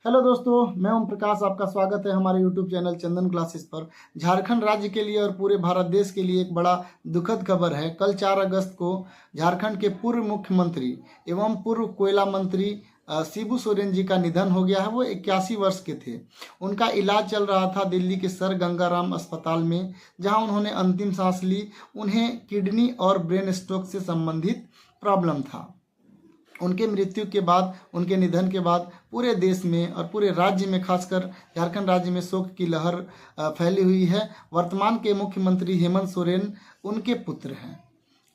Hello दोस्तों, मैं ओम प्रकाश। आपका स्वागत है हमारे यूट्यूब चैनल चंदन क्लासेस पर। झारखंड राज्य के लिए और पूरे भारत देश के लिए एक बड़ा दुखद खबर है। कल 4 अगस्त को झारखंड के पूर्व मुख्यमंत्री एवं पूर्व कोयला मंत्री शिबू सोरेन जी का निधन हो गया है। वो 81 वर्ष के थे। उनका इलाज चल रहा था दिल्ली के सर गंगाराम अस्पताल में, जहां उन्होंने अंतिम सांस ली। उन्हें किडनी और ब्रेन स्ट्रोक से संबंधित प्रॉब्लम था। उनके मृत्यु के बाद, उनके निधन के बाद पूरे देश में और पूरे राज्य में, खासकर झारखंड राज्य में शोक की लहर फैली हुई है। वर्तमान के मुख्यमंत्री हेमंत सोरेन उनके पुत्र हैं।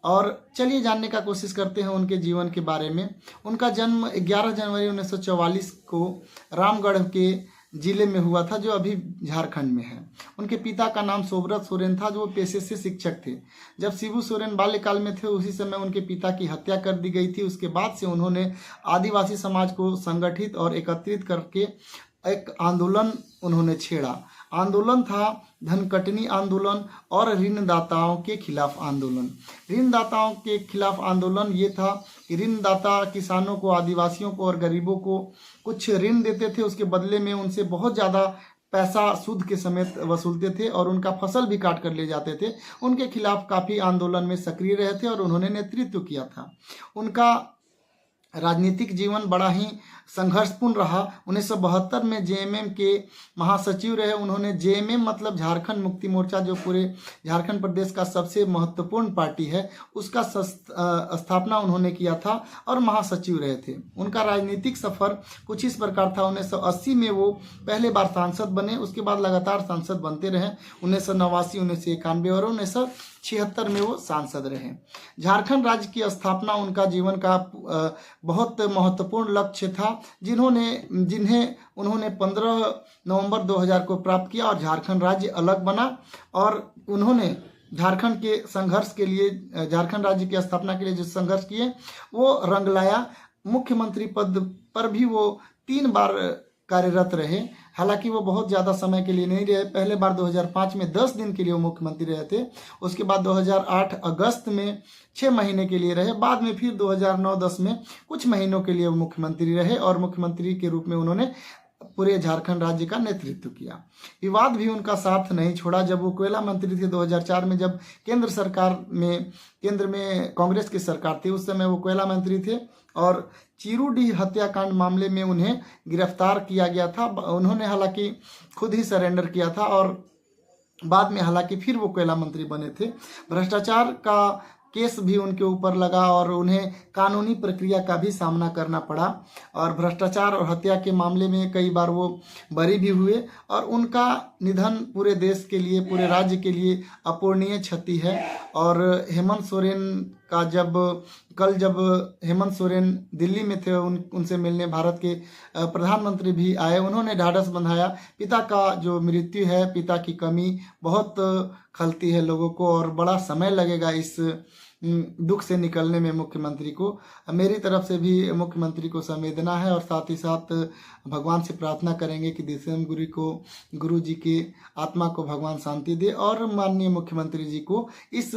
और चलिए जानने का कोशिश करते हैं उनके जीवन के बारे में। उनका जन्म 11 जनवरी 1944 को रामगढ़ के जिले में हुआ था, जो अभी झारखंड में है। उनके पिता का नाम सोबरत सोरेन था, जो पेशे से शिक्षक थे। जब शिबू सोरेन बाल्यकाल में थे, उसी समय उनके पिता की हत्या कर दी गई थी। उसके बाद से उन्होंने आदिवासी समाज को संगठित और एकत्रित करके एक आंदोलन उन्होंने छेड़ा। आंदोलन था धनकटनी आंदोलन और ऋणदाताओं के खिलाफ आंदोलन। ऋणदाताओं के खिलाफ आंदोलन ये था कि ऋणदाता किसानों को, आदिवासियों को और गरीबों को कुछ ऋण देते थे। उसके बदले में उनसे बहुत ज़्यादा पैसा सूद के समेत वसूलते थे और उनका फसल भी काट कर ले जाते थे। उनके खिलाफ काफ़ी आंदोलन में सक्रिय रहे थे और उन्होंने नेतृत्व किया था। उनका राजनीतिक जीवन बड़ा ही संघर्षपूर्ण रहा। 1972 में जेएमएम के महासचिव रहे। उन्होंने जेएमएम मतलब झारखंड मुक्ति मोर्चा, जो पूरे झारखंड प्रदेश का सबसे महत्वपूर्ण पार्टी है, उसका स्थापना उन्होंने किया था और महासचिव रहे थे। उनका राजनीतिक सफर कुछ इस प्रकार था। 1980 में वो पहले बार सांसद बने, उसके बाद लगातार सांसद बनते रहे। 1989, 1991 और 1976 में वो सांसद रहे। झारखंड राज्य की स्थापना उनका जीवन का बहुत महत्वपूर्ण लक्ष्य था, जिन्हें उन्होंने 15 नवंबर 2000 को प्राप्त किया और झारखंड राज्य अलग बना। और उन्होंने झारखंड के संघर्ष के लिए, झारखंड राज्य की स्थापना के लिए जो संघर्ष किए, वो रंग लाया। मुख्यमंत्री पद पर भी वो 3 बार कार्यरत रहे। हालांकि वो बहुत ज़्यादा समय के लिए नहीं रहे। पहले बार 2005 में 10 दिन के लिए वो मुख्यमंत्री रहे थे। उसके बाद 2008 अगस्त में 6 महीने के लिए रहे। बाद में फिर 2009-10 में कुछ महीनों के लिए वो मुख्यमंत्री रहे और मुख्यमंत्री के रूप में उन्होंने पूरे झारखंड राज्य का नेतृत्व किया। विवाद भी उनका साथ नहीं छोड़ा। जब वो कोयला मंत्री थे 2004 में, जब केंद्र में कांग्रेस की सरकार थी, उस समय वो कोयला मंत्री थे और चिरूडीह हत्याकांड मामले में उन्हें गिरफ्तार किया गया था। उन्होंने हालांकि खुद ही सरेंडर किया था और बाद में हालांकि फिर वो कोयला मंत्री बने थे। भ्रष्टाचार का केस भी उनके ऊपर लगा और उन्हें कानूनी प्रक्रिया का भी सामना करना पड़ा। और भ्रष्टाचार और हत्या के मामले में कई बार वो बरी भी हुए। और उनका निधन पूरे देश के लिए, पूरे राज्य के लिए अपूरणीय क्षति है। और हेमंत सोरेन का जब हेमंत सोरेन दिल्ली में थे, उनसे मिलने भारत के प्रधानमंत्री भी आए। उन्होंने ढाढ़स बंधाया। पिता का जो मृत्यु है, पिता की कमी बहुत खलती है लोगों को और बड़ा समय लगेगा इस दुख से निकलने में मुख्यमंत्री को। मेरी तरफ से भी मुख्यमंत्री को संवेदना है और साथ ही साथ भगवान से प्रार्थना करेंगे कि दिसम गुरु जी की आत्मा को भगवान शांति दे और माननीय मुख्यमंत्री जी को इस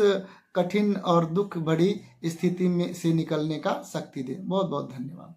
कठिन और दुख भरी स्थिति में से निकलने का शक्ति दे। बहुत बहुत धन्यवाद।